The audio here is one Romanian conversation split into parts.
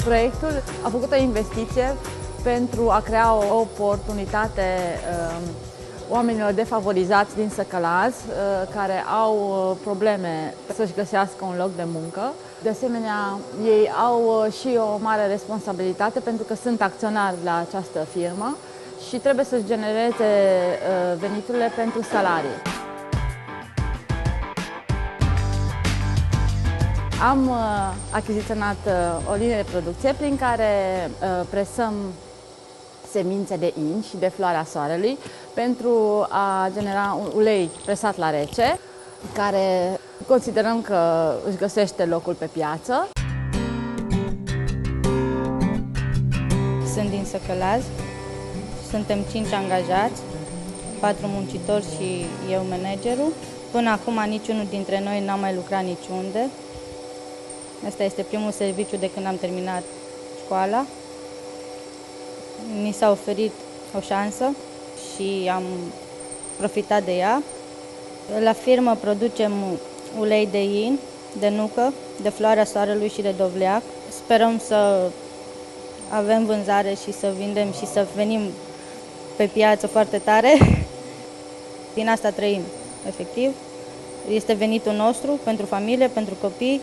Proiectul a făcut o investiție pentru a crea o oportunitate oamenilor defavorizați din Săcălaz, care au probleme să-și găsească un loc de muncă. De asemenea, ei au și o mare responsabilitate pentru că sunt acționari la această firmă și trebuie să-și genereze veniturile pentru salarii. Am achiziționat o linie de producție prin care presăm semințe de in și de floarea soarelui pentru a genera un ulei presat la rece, care considerăm că își găsește locul pe piață. Sunt din Săcălaz, suntem 5 angajați, 4 muncitori și eu managerul. Până acum niciunul dintre noi n-a mai lucrat niciunde. Asta este primul serviciu de când am terminat școala. Ni s-a oferit o șansă și am profitat de ea. La firmă producem ulei de in, de nucă, de floarea soarelui și de dovleac. Sperăm să avem vânzare și să vindem și să venim pe piață foarte tare. Din asta trăim, efectiv. Este venitul nostru pentru familie, pentru copii.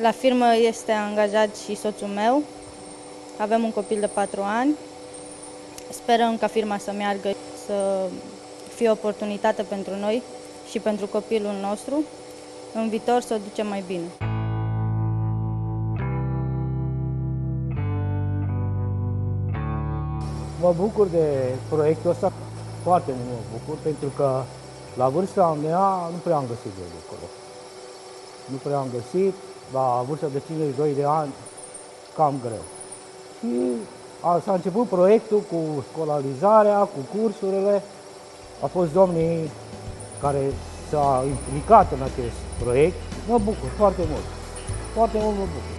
La firmă este angajat și soțul meu. Avem un copil de 4 ani. Sperăm ca firma să meargă, să fie o oportunitate pentru noi și pentru copilul nostru. În viitor să o ducem mai bine. Mă bucur de proiectul ăsta, foarte mult mă bucur, pentru că la vârsta mea nu prea am găsit de lucru. Nu prea am găsit, la vârsta de 52 de ani, cam greu. Și s-a început proiectul cu școlarizarea, cu cursurile. A fost domnii care s-a implicat în acest proiect. Mă bucur foarte mult. Foarte mult mă bucur.